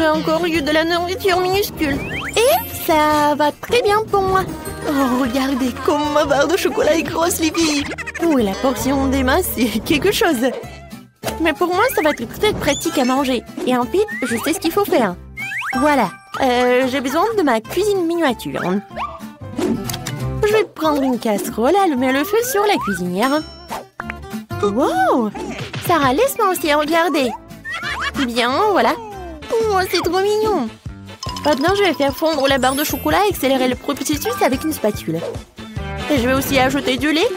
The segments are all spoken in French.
J'ai encore eu de la nourriture minuscule. Et ça va très bien pour moi. Oh, regardez comme ma barre de chocolat est grosse, les filles. Oui, la portion d'Emma, c'est quelque chose. Mais pour moi, ça va être très pratique à manger. Et en fait, je sais ce qu'il faut faire. Voilà, j'ai besoin de ma cuisine miniature. Je vais prendre une casserole, allumer le feu sur la cuisinière. Wow! Sarah, laisse-moi aussi regarder. Bien, voilà. Oh, c'est trop mignon. Maintenant, je vais faire fondre la barre de chocolat et accélérer le processus avec une spatule. Et je vais aussi ajouter du lait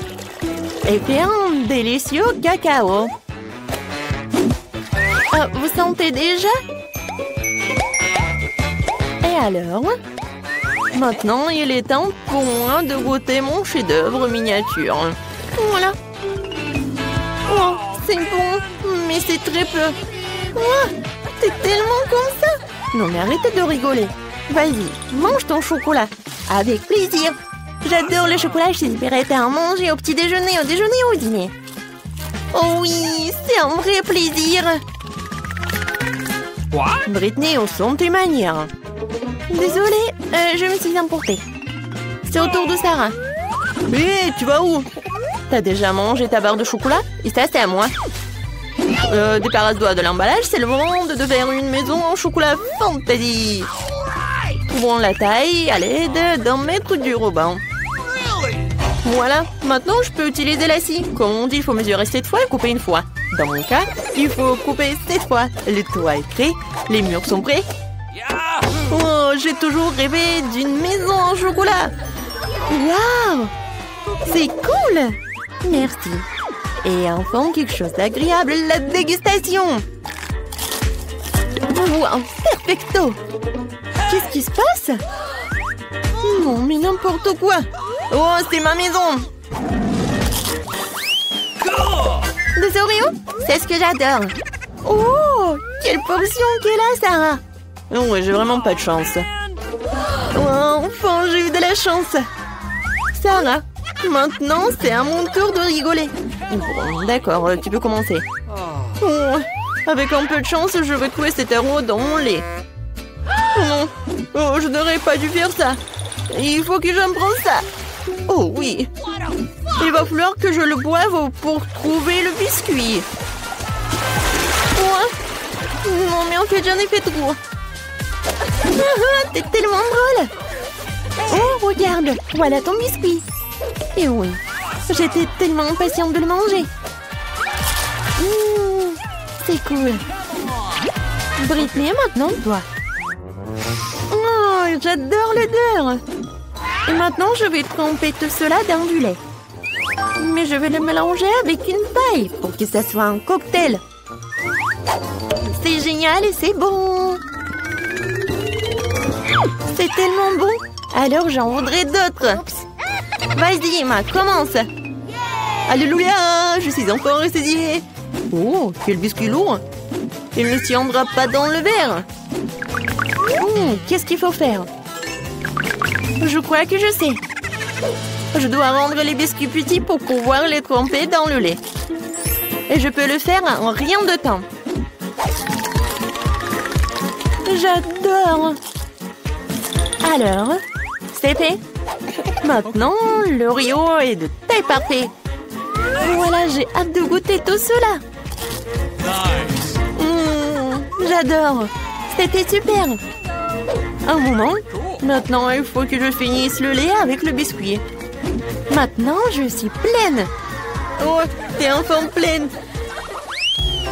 et faire un délicieux cacao. Vous sentez déjà? Et alors? Maintenant, il est temps pour moi de goûter mon chef-d'œuvre miniature. Voilà. Oh, c'est bon, mais c'est très peu. Oh, c'est tellement comme ça. Non, mais arrêtez de rigoler. Vas-y, mange ton chocolat. Avec plaisir. J'adore le chocolat, j'espérais à en manger au petit déjeuner, au déjeuner ou au dîner. Oh oui, c'est un vrai plaisir. Quoi? Britney, on sent tes manières. Désolée, je me suis emportée. C'est au tour de Sarah. Hé, tu vas où? T'as déjà mangé ta barre de chocolat? Et ça, c'est à moi. Débarrasse-toi de l'emballage, c'est le moment de faire une maison en chocolat fantasy. Trouvons la taille à l'aide d'un mètre du ruban. Voilà, maintenant je peux utiliser la scie. Comme on dit, il faut mesurer 7 fois et couper une fois. Dans mon cas, il faut couper 7 fois. Le toit est prêt, les murs sont prêts. Oh, j'ai toujours rêvé d'une maison en chocolat. Waouh! C'est cool! Merci. Et enfin, quelque chose d'agréable, la dégustation. Wow, perfecto! Qu'est-ce qui se passe? Non, mais n'importe quoi! Oh, c'est ma maison! Des Oreos? C'est ce que j'adore! Oh, quelle portion qu'elle a, Sarah! Oh, j'ai vraiment pas de chance. Oh, enfin, j'ai eu de la chance! Sarah, maintenant, c'est à mon tour de rigoler. Bon, d'accord, tu peux commencer. Oh, avec un peu de chance, je vais trouver cet arrow dans mon lait. Non, oh, je n'aurais pas dû faire ça. Il faut que j'en prenne ça. Oh oui. Il va falloir que je le boive pour trouver le biscuit. Oh. Non, mais en fait, j'en ai fait trop. T'es tellement drôle. Oh, regarde, voilà ton biscuit. Et oui, j'étais tellement impatiente de le manger. C'est cool. Britney, maintenant toi. Oh, j'adore l'odeur. Et maintenant, je vais tremper tout cela dans du lait. Mais je vais le mélanger avec une paille pour que ça soit un cocktail. C'est génial et c'est bon. C'est tellement bon. Alors, j'en voudrais d'autres. Vas-y, Emma, commence. Alléluia, je suis encore ressaisie. Oh, quel biscuit lourd. Il ne tiendra pas dans le verre. Qu'est-ce qu'il faut faire? Je crois que je sais. Je dois rendre les biscuits petits pour pouvoir les tremper dans le lait. Et je peux le faire en rien de temps. J'adore. Alors, c'est fait. Maintenant, l'Oreo est de taille parfaite. Voilà, j'ai hâte de goûter tout cela. J'adore. C'était super. Un moment. Maintenant, il faut que je finisse le lait avec le biscuit. Maintenant, je suis pleine. Oh, t'es enfin pleine.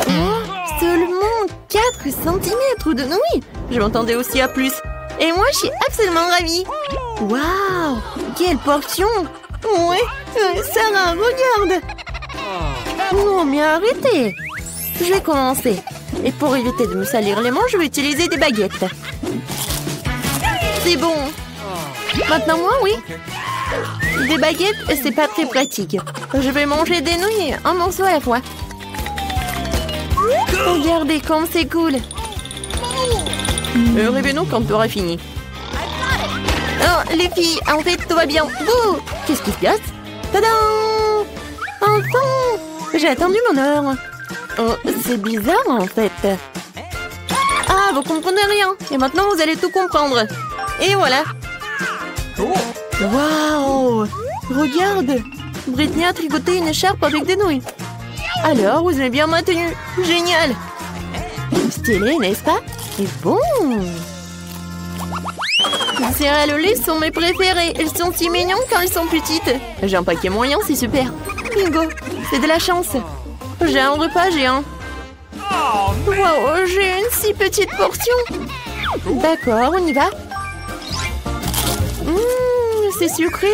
Oh, seulement 4 cm de nouilles. Je m'attendais aussi à plus. Et moi, je suis absolument ravie. Waouh, quelle portion. Ouais, Sarah, regarde. Non, mais arrêtez. Je vais commencer. Et pour éviter de me salir les mains, je vais utiliser des baguettes. C'est bon. Maintenant, moi, oui. Des baguettes, c'est pas très pratique. Je vais manger des nouilles, un morceau à la fois. Regardez comme c'est cool. Réveille-nous quand tu auras fini. Oh, les filles, en fait, tout va bien. Bouh! Qu'est-ce qui se passe? Tadam! Enfin! J'ai attendu mon heure. Oh, c'est bizarre, en fait. Ah, vous comprenez rien. Et maintenant, vous allez tout comprendre. Et voilà. Waouh! Regarde! Britney a tricoté une écharpe avec des nouilles. Alors, vous aimez bien ma tenue? Génial! Stylé, n'est-ce pas? Et bon! Les céréales au lait sont mes préférées. Elles sont si mignonnes quand elles sont petites. J'ai un paquet moyen, c'est super. Bingo! C'est de la chance. J'ai un repas géant. Wow, j'ai une si petite portion. D'accord, on y va. C'est sucré.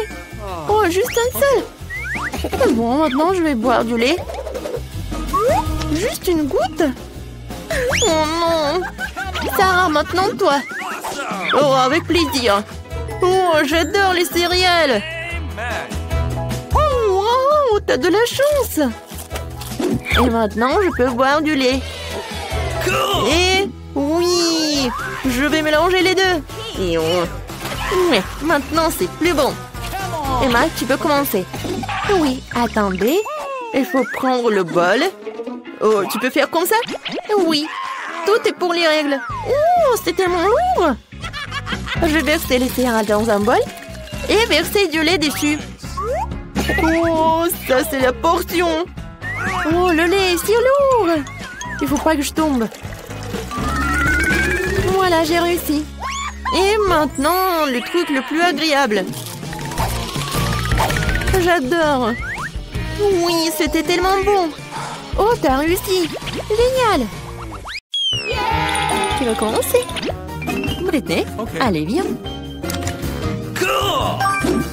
Oh, juste un seul. Bon, maintenant je vais boire du lait. Juste une goutte. Oh non. Sarah, maintenant toi. Oh, avec plaisir. Oh, j'adore les céréales. Oh, wow, t'as de la chance. Et maintenant, je peux boire du lait. Et oui, je vais mélanger les deux. Et mais maintenant, c'est plus bon. Emma, tu peux commencer. Oui, attendez. Il faut prendre le bol. Oh, tu peux faire comme ça? Oui, tout est pour les règles. Oh, c'est tellement lourd. Je vais verser les céréales dans un bol et verser du lait dessus. Oh, ça c'est la portion. Oh, le lait est si lourd. Il faut pas que je tombe. Voilà, j'ai réussi. Et maintenant, le truc le plus agréable. J'adore. Oui, c'était tellement bon. Oh, t'as réussi. Génial. Tu vas commencer? Britney, okay. Allez, viens.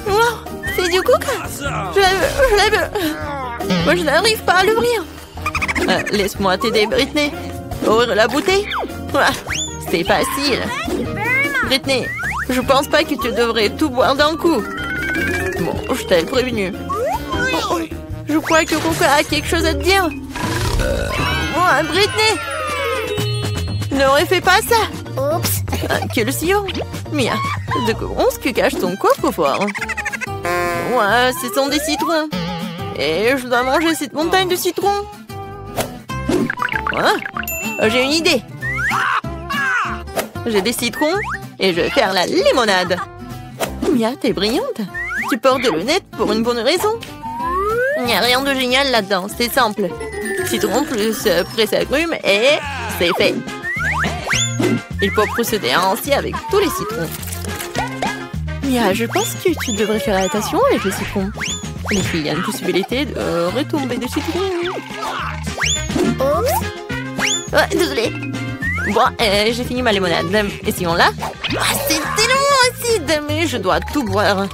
Oh, c'est du coca. Je la veux. Moi, je n'arrive pas à l'ouvrir. Laisse-moi t'aider, Britney. Ouvre la bouteille. C'est facile. Britney, je pense pas que tu devrais tout boire d'un coup. Bon, je t'avais prévenu. Oh, je crois que Coca a quelque chose à te dire. Britney, n'aurais fait pas ça. Oups. Quel sillon. Mia, de quoi ce que cache ton coffre-fort? Ouais, ce sont des citrons. Et je dois manger cette montagne de citrons. J'ai une idée. J'ai des citrons et je vais faire la limonade. Mia, t'es brillante. Tu portes des lunettes pour une bonne raison. Il n'y a rien de génial là-dedans, c'est simple. Citron plus presse agrumes et c'est fait. Il faut procéder ainsi avec tous les citrons. Mia, je pense que tu devrais faire attention avec les citrons. Les filles, il y a une possibilité de retomber des citrons. Oups. Ouais, désolée. Bon, j'ai fini ma limonade. Essayons-la. C'est tellement acide, mais je dois tout boire.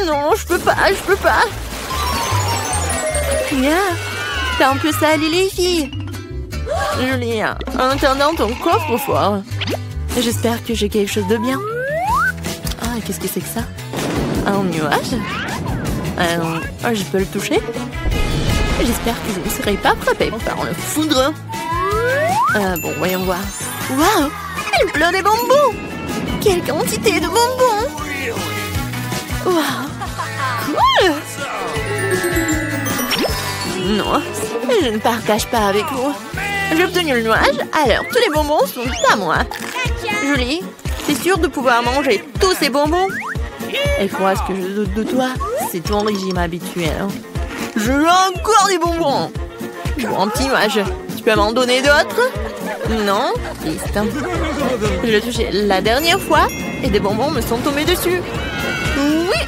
Non, je peux pas. Mia, t'as un peu salé les filles. Julie, en attendant ton coffre-fort. J'espère que j'ai quelque chose de bien. Ah, qu'est-ce que c'est que ça? Un nuage? Je peux le toucher? J'espère que je ne serai pas frappée par le foudre. Bon, voyons voir. Waouh! Il pleut des bonbons! Quelle quantité de bonbons! Waouh! Cool! Non, je ne partage pas avec vous. J'ai obtenu le nuage, alors tous les bonbons sont à moi. Julie, t'es sûre de pouvoir manger tous ces bonbons? Et quoi, ce que je doute de toi, c'est ton régime habituel. Je veux encore des bonbons! Bon, un petit nuage. Tu peux m'en donner d'autres? Non? Triste. Je l'ai touché la dernière fois et des bonbons me sont tombés dessus. Oui!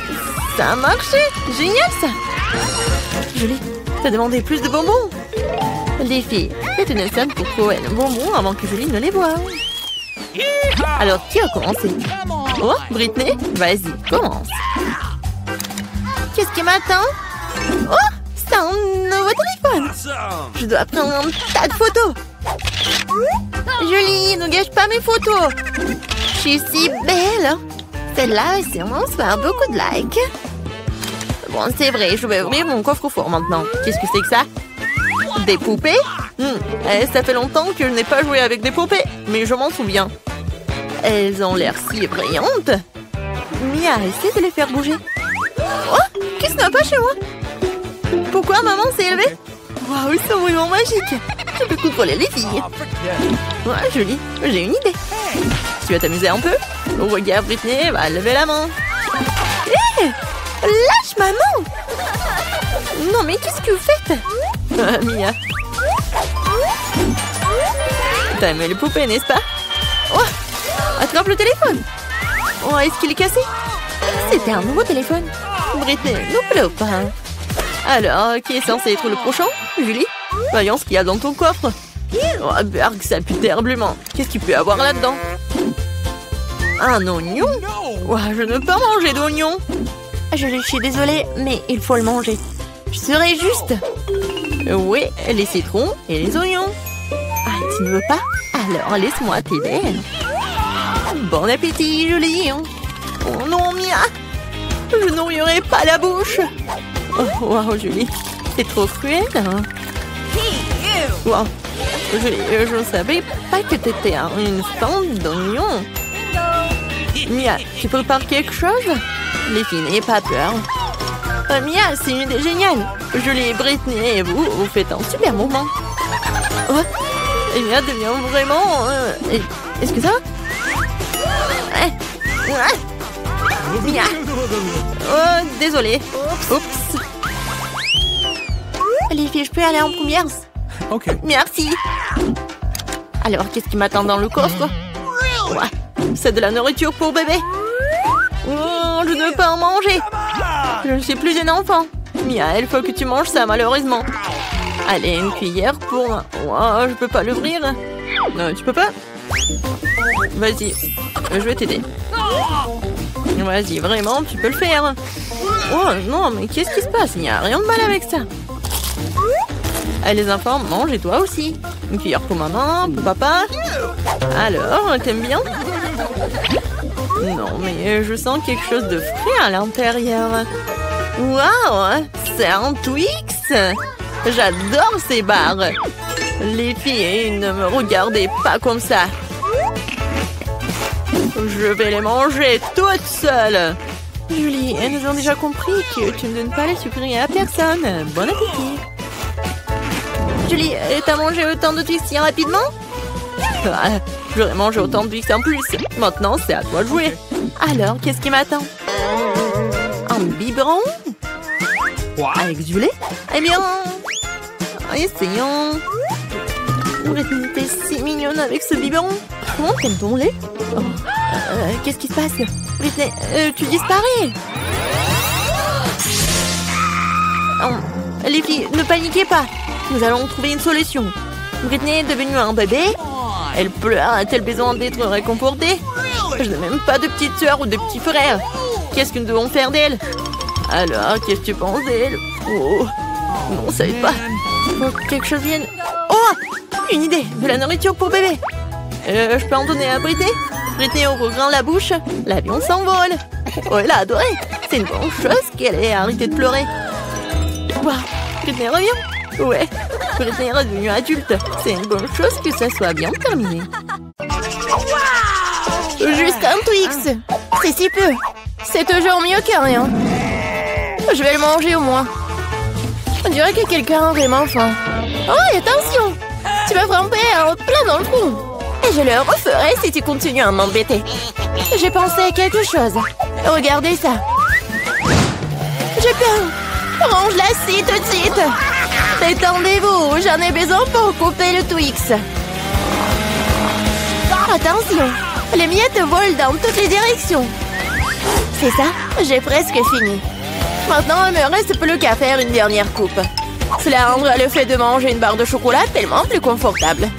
Ça a marché! Génial, ça! Julie, t'as demandé plus de bonbons? Les filles, faites une scène pour trouver un bonbon avant que Julie ne les voie. Alors, qui a commencé? Oh, Britney, vas-y, commence. Qu'est-ce qui m'attend? Oh, c'est un nouveau téléphone. Je dois prendre un tas de photos. Julie, ne gâche pas mes photos. Je suis si belle. Celle-là va sûrement se faire beaucoup de likes. Bon, c'est vrai, je vais ouvrir mon coffre-fort maintenant. Qu'est-ce que c'est que ça? Des poupées? Ça fait longtemps que je n'ai pas joué avec des poupées, mais je m'en souviens. Elles ont l'air si brillantes. Mia, essaie de les faire bouger. Oh, qu'est-ce qui n'a pas chez moi? Pourquoi maman s'est élevée? Waouh, ils sont vraiment magiques. Je peux contrôler les filles. Ouais, joli. J'ai une idée. Tu vas t'amuser un peu? Regarde, Britney va lever la main. Hé! Lâche ma main! Non, mais qu'est-ce que vous faites? Ah, Mia. T'as aimé les poupées, n'est-ce pas? Oh! Attrape le téléphone! Oh, est-ce qu'il est cassé? C'était un nouveau téléphone. Britney, ne pleure pas. Alors, qui est censé être le prochain? Julie? Voyons ce qu'il y a dans ton coffre. Oh, Berg, ça pue terriblement. Qu'est-ce qu'il peut y avoir là-dedans? Un oignon? Oh, je ne peux pas manger d'oignon. Je suis désolée, mais il faut le manger. Je serai juste. Oui, les citrons et les oignons. Ah, tu ne veux pas? Alors, laisse-moi t'aider. Bon appétit, Julie. Oh non, Mia. Je n'ouvrirai pas la bouche. Oh, wow, Julie. C'est trop cruel. Hein? Wow. Je ne savais pas que tu étais une fan d'oignons. Mia, tu prépares quelque chose? Les filles, n'ayez pas peur. Oh, Mia, c'est une idée géniale. Julie et Britney et vous faites un super moment. Oh, et Mia devient vraiment... Est-ce que ça va? Mia. Oh, désolée. Oups. Les filles, je peux aller en première? Ok. Merci. Alors, qu'est-ce qui m'attend dans le coffre? Ouais, c'est de la nourriture pour bébé. Oh, je ne veux pas en manger. Je ne suis plus une enfant. Mia, il faut que tu manges ça, malheureusement. Allez, une cuillère pour... Oh, je peux pas l'ouvrir. Non, tu peux pas? Vas-y, je vais t'aider. Vas-y, vraiment, tu peux le faire. Oh non, mais qu'est-ce qui se passe? Il n'y a rien de mal avec ça. Allez, les enfants, mange et toi aussi. Une cuillère pour maman, pour papa. Alors, t'aimes bien? Non, mais je sens quelque chose de frais à l'intérieur. Waouh, c'est un Twix. J'adore ces barres. Les filles, ne me regardez pas comme ça. Je vais les manger toutes seules. Julie, elles nous ont déjà compris que tu ne donnes pas les sucreries à personne. Bon appétit. Julie, t'as mangé autant de Twix si rapidement? Ah, j'aurais mangé autant de Twix en plus. Maintenant, c'est à toi de jouer. Alors, qu'est-ce qui m'attend? Un biberon? Avec du lait? Eh bien, essayons. Britney, t'es si mignonne avec ce biberon. Comment t'aimes ton lait? Oh. Qu'est-ce qui se passe? Britney, tu disparais. Oh. Les filles, ne paniquez pas. Nous allons trouver une solution. Britney est devenue un bébé. Elle pleure, a-t-elle besoin d'être réconfortée? Je n'ai même pas de petite sœur ou de petit frère. Qu'est-ce que nous devons faire d'elle? Alors, qu'est-ce que tu penses d'elle? Oh, non, ça aide pas. Faut que quelque chose vienne. Oh, une idée, de la nourriture pour bébé. Je peux en donner à Britney? Britney ouvre grand la bouche. L'avion s'envole. Oh, elle a adoré. C'est une bonne chose qu'elle ait arrêté de pleurer. Wow, Britney revient. Ouais, Britney est redevenue adulte. C'est une bonne chose que ça soit bien terminé. Juste un Twix. C'est si peu. C'est toujours mieux que rien. Je vais le manger au moins. On dirait que quelqu'un a vraiment faim. Oh, et attention! Tu m'as frappé plein dans le trou. Et je le referai si tu continues à m'embêter. J'ai pensé à quelque chose. Regardez ça. J'ai peur. Range-la-ci tout de suite. Détendez-vous, j'en ai besoin pour couper le Twix. Attention, les miettes volent dans toutes les directions. C'est ça, j'ai presque fini. Maintenant, il me reste plus qu'à faire une dernière coupe. Cela rendra le fait de manger une barre de chocolat tellement plus confortable.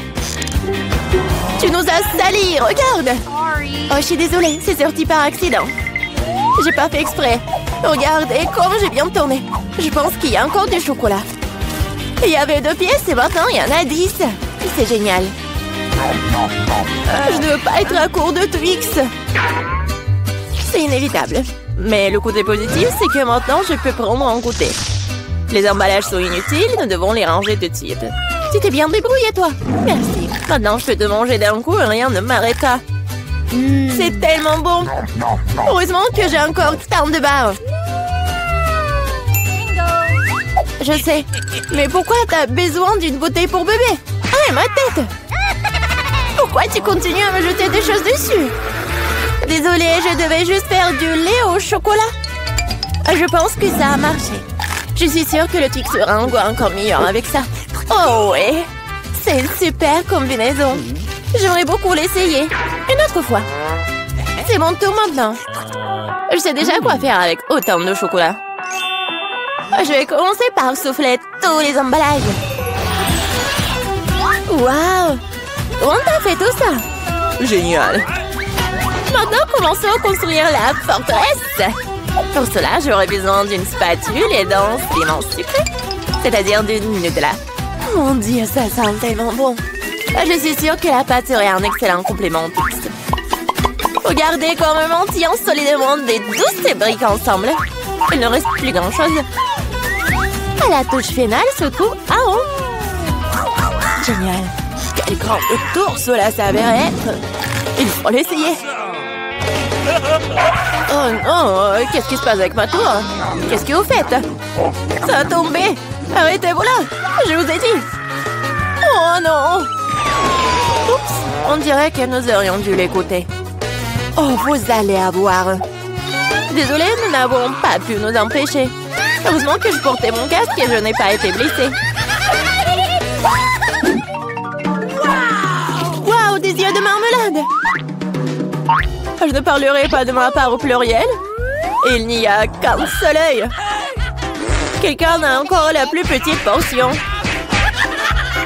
Tu nous as salis, regarde. Oh, je suis désolée, c'est sorti par accident. J'ai pas fait exprès. Regardez comme j'ai bien tourné. Je pense qu'il y a encore du chocolat. Il y avait 2 pièces et maintenant il y en a 10. C'est génial. Je ne veux pas être à court de Twix. C'est inévitable. Mais le côté positif, c'est que maintenant je peux prendre en goûter. Les emballages sont inutiles, nous devons les ranger tout de suite. Tu t'es bien débrouillé, toi. Merci. Maintenant je peux te manger d'un coup et rien ne m'arrêtera. C'est tellement bon. Heureusement que j'ai encore tant de barres. Je sais. Mais pourquoi t'as besoin d'une bouteille pour bébé? Mais ma tête! Pourquoi tu continues à me jeter des choses dessus? Désolée, je devais juste faire du lait au chocolat. Je pense que ça a marché. Je suis sûre que le truc sera encore meilleur avec ça. Oh ouais! C'est une super combinaison. J'aimerais beaucoup l'essayer. Une autre fois. C'est mon tour maintenant. Je sais déjà quoi faire avec autant de chocolat. Je vais commencer par souffler tous les emballages. Waouh! Comment t'as fait tout ça? Génial! Maintenant, commençons à construire la forteresse. Pour cela, j'aurai besoin d'une spatule et d'un ciment sucré. C'est-à-dire d'une Nutella. Mon Dieu, ça sent tellement bon. Je suis sûre que la pâte serait un excellent complément au pizza. Regardez comment on tient solidement des douces briques ensemble. Il ne reste plus grand-chose. À la touche finale, ce coup, génial. Quel grand tour cela s'avère être. Il faut l'essayer. Oh non, qu'est-ce qui se passe avec ma tour? Qu'est-ce que vous faites? Ça a tombé. Arrêtez-vous là, je vous ai dit. Oh non. Oups, on dirait que nous aurions dû l'écouter. Oh, vous allez avoir. Désolée, nous n'avons pas pu nous empêcher. Heureusement que je portais mon casque et je n'ai pas été blessée. Waouh, des yeux de marmelade! Je ne parlerai pas de ma part au pluriel. Il n'y a qu'un seul œil. Quelqu'un a encore la plus petite portion.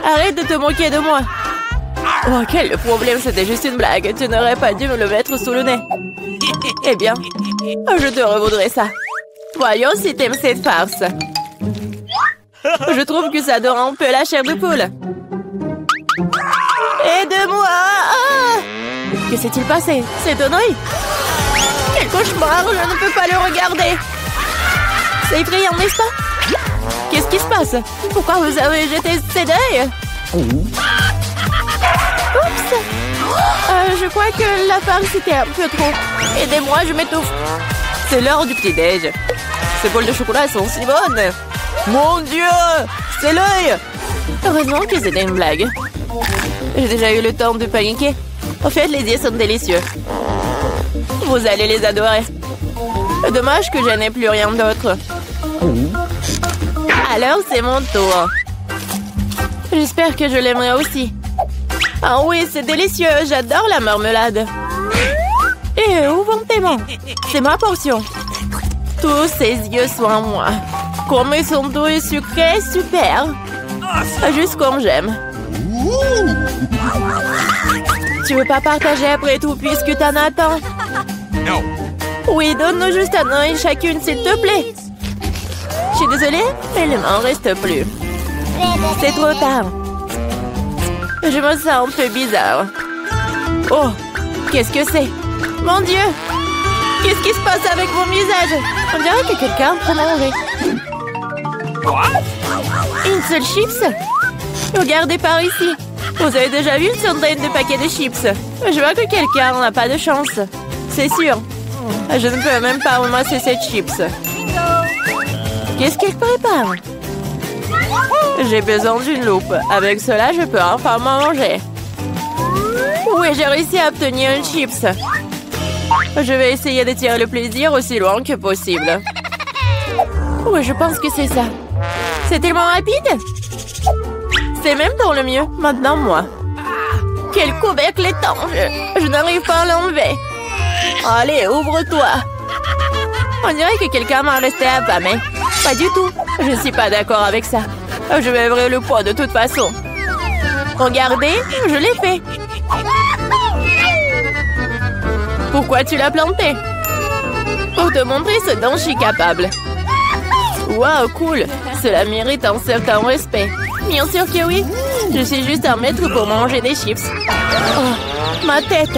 Arrête de te moquer de moi. Oh, quel problème, c'était juste une blague. Tu n'aurais pas dû me le mettre sous le nez. Eh bien, je te revaudrai ça. Voyons si t'aimes cette farce. Je trouve que ça dort un peu la chair de poule. Aide-moi! Que s'est-il passé? C'est un œil? Quel cauchemar! Je ne peux pas le regarder! C'est effrayant, n'est-ce pas? Qu'est-ce qui se passe? Pourquoi vous avez jeté ces deuils? Oups! Je crois que la farce c'était un peu trop. Aidez-moi, je m'étouffe. C'est l'heure du petit-déj. Ces bols de chocolat sont si bonnes. Mon Dieu! C'est l'œil! Heureusement que c'était une blague. J'ai déjà eu le temps de paniquer. En fait, les yeux sont délicieux. Vous allez les adorer. Dommage que je n'ai plus rien d'autre. Alors, c'est mon tour. J'espère que je l'aimerai aussi. Ah oui, c'est délicieux. J'adore la marmelade. Et où vont tes mains? C'est ma portion. Tous ces yeux sont à moi. Comme ils sont doux et sucrés, super. Juste comme j'aime. Tu veux pas partager après tout puisque t'en as tant? Non. Oui, donne-nous juste un œil chacune, s'il te plaît. Je suis désolée, mais il ne m'en reste plus. C'est trop tard. Je me sens un peu bizarre. Oh, qu'est-ce que c'est? Mon Dieu! Qu'est-ce qui se passe avec mon visage? On dirait que quelqu'un prend manger. Une seule chips? Regardez par ici. Vous avez déjà vu une centaine de paquets de chips. Je vois que quelqu'un n'a pas de chance. C'est sûr. Je ne peux même pas ramasser cette chips. Qu'est-ce qu'elle prépare? J'ai besoin d'une loupe. Avec cela, je peux enfin manger. Oui, j'ai réussi à obtenir une chips. Je vais essayer de tirer le plaisir aussi loin que possible. Oui, je pense que c'est ça. C'est tellement rapide. C'est même pour le mieux. Maintenant, moi. Quel couvercle étanche. Je n'arrive pas à l'enlever. Allez, ouvre-toi. On dirait que quelqu'un m'a resté affamé. Pas du tout. Je ne suis pas d'accord avec ça. Je vais ouvrir le pot de toute façon. Regardez, je l'ai fait. Pourquoi tu l'as planté? Pour te montrer ce dont je suis capable. Waouh, cool. Cela mérite un certain respect. Bien sûr que oui. Je suis juste un maître pour manger des chips. Oh, ma tête.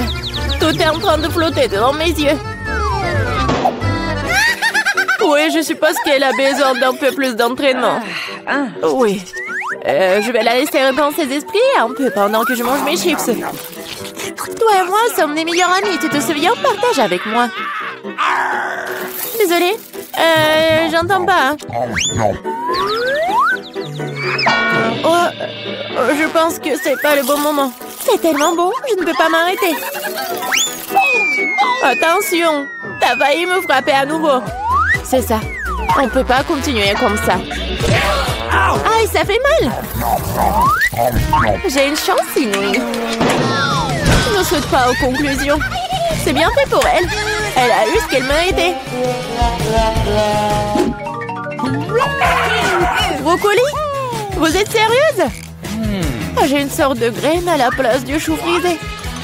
Tout est en train de flotter devant mes yeux. Oui, je suppose qu'elle a besoin d'un peu plus d'entraînement. Oui. Je vais la laisser reprendre ses esprits un peu pendant que je mange mes chips. Toi et moi sommes des meilleurs amis, tu te souviens? Partage avec moi. Désolée. J'entends pas. Je pense que c'est pas le bon moment. C'est tellement bon, je ne peux pas m'arrêter. Attention, t'as failli me frapper à nouveau. C'est ça, on peut pas continuer comme ça. Aïe, ça fait mal. J'ai une chance inouïe. Je ne saute pas aux conclusions. C'est bien fait pour elle. Elle a eu ce qu'elle méritait. Brocoli? Vous êtes sérieuse? J'ai une sorte de graine à la place du chou frisé.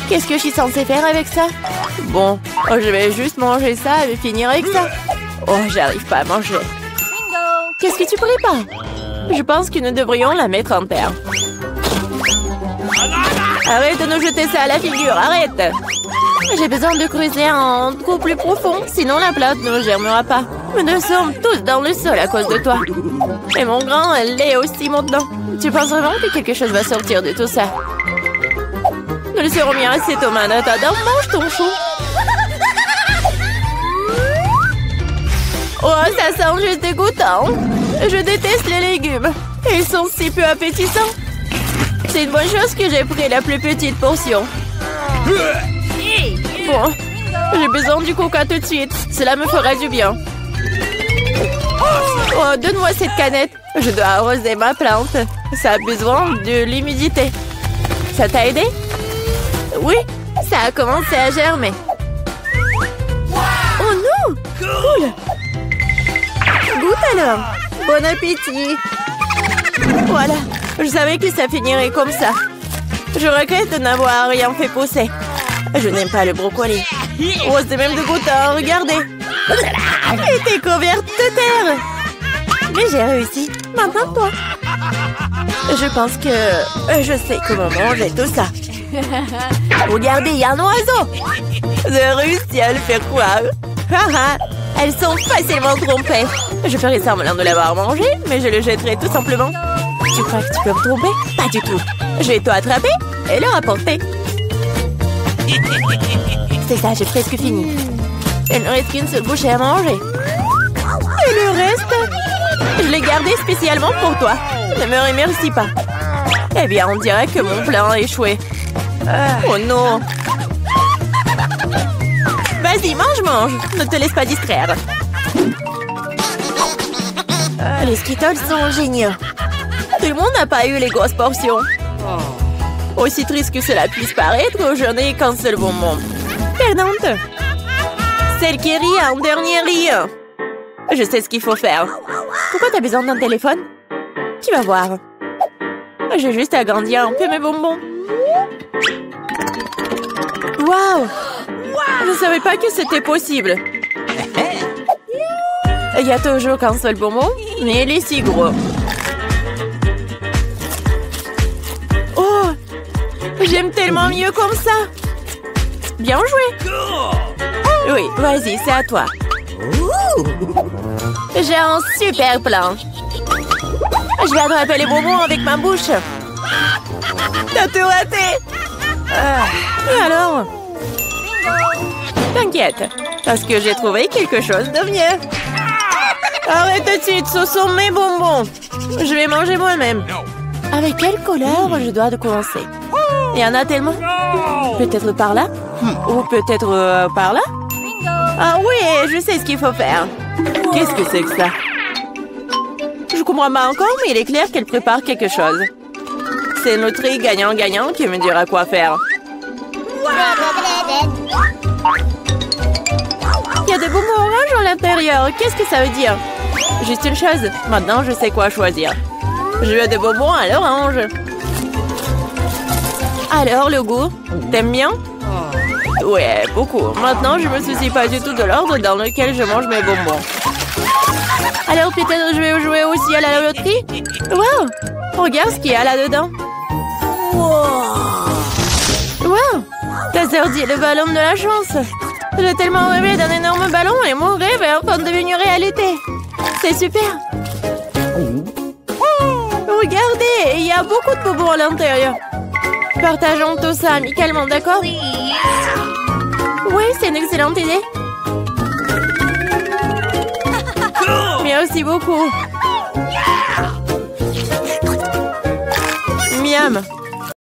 Qu'est-ce que je suis censée faire avec ça? Bon, je vais juste manger ça et finir avec ça. Oh, j'arrive pas à manger. Qu'est-ce que tu prépares? Je pense que nous devrions la mettre en terre. Arrête de nous jeter ça à la figure, arrête! J'ai besoin de creuser un trou plus profond, sinon la plante ne germera pas. Nous sommes tous dans le sol à cause de toi. Et mon grand, elle l'est aussi maintenant. Tu penses vraiment que quelque chose va sortir de tout ça? Nous le serons bien assez, Thomas. Attends, mange ton chou. Oh, ça sent juste dégoûtant. Je déteste les légumes. Ils sont si peu appétissants. C'est une bonne chose que j'ai pris la plus petite portion. Bon, j'ai besoin du coca tout de suite. Cela me fera du bien. Oh, donne-moi cette canette. Je dois arroser ma plante. Ça a besoin de l'humidité. Ça t'a aidé? Oui, ça a commencé à germer. Oh non! Cool! Goûte alors! Bon appétit! Voilà, je savais que ça finirait comme ça. Je regrette de n'avoir rien fait pousser. Je n'aime pas le brocoli. Oh, c'est même dégoûtant, regardez! Et t'es couverte de terre! Mais j'ai réussi. Maintenant, toi. Je pense que je sais comment manger tout ça. Regardez, il y a un oiseau. J'ai réussi à le faire croire. Elles sont facilement trompées. Je ferai semblant de l'avoir mangé, mais je le jetterai tout simplement. Tu crois que tu peux me tromper? Pas du tout. Je vais tout attraper et le rapporter. C'est ça, j'ai presque fini. Il ne reste qu'une seule bouchée à manger. Et le reste? Je l'ai gardé spécialement pour toi. Ne me remercie pas. Eh bien, on dirait que mon plan a échoué. Oh non! Vas-y, mange! Ne te laisse pas distraire. Les Skittles sont géniaux. Tout le monde n'a pas eu les grosses portions. Aussi triste que cela puisse paraître, je n'ai qu'un seul bonbon. Perdante! Celle qui rit en dernier rit. Je sais ce qu'il faut faire. Pourquoi t'as besoin d'un téléphone? Tu vas voir. J'ai juste agrandir un peu mes bonbons. Waouh! Je ne savais pas que c'était possible. Il y a toujours qu'un seul bonbon, mais il est si gros. Oh! J'aime tellement mieux comme ça. Bien joué. Oui, vas-y, c'est à toi. J'ai un super plan. Je vais attraper les bonbons avec ma bouche. T'as tout raté. Et alors? T'inquiète, parce que j'ai trouvé quelque chose de mieux. Arrête tout de suite, ce sont mes bonbons. Je vais manger moi-même. Avec quelle couleur je dois commencer? Il y en a tellement. Peut-être par là? Ou peut-être par là? Ah oui, je sais ce qu'il faut faire. Qu'est-ce que c'est que ça? Je comprends pas encore, mais il est clair qu'elle prépare quelque chose. C'est notre gagnant-gagnant qui me dira quoi faire. Il y a des bonbons oranges à l'intérieur. Qu'est-ce que ça veut dire? Juste une chose. Maintenant, je sais quoi choisir. Je veux des bonbons à l'orange. Alors, le goût? T'aimes bien? Ouais, beaucoup. Maintenant, je me soucie pas du tout de l'ordre dans lequel je mange mes bonbons. Alors, peut-être je vais jouer aussi à la loterie? Wow! Regarde ce qu'il y a là-dedans. Wow! T'as sorti le ballon de la chance. J'ai tellement rêvé d'un énorme ballon et mon rêve est en train de devenir réalité. C'est super. Regardez, il y a beaucoup de bonbons à l'intérieur. Partageons tout ça amicalement, d'accord? Oui, c'est une excellente idée. Merci beaucoup. miam.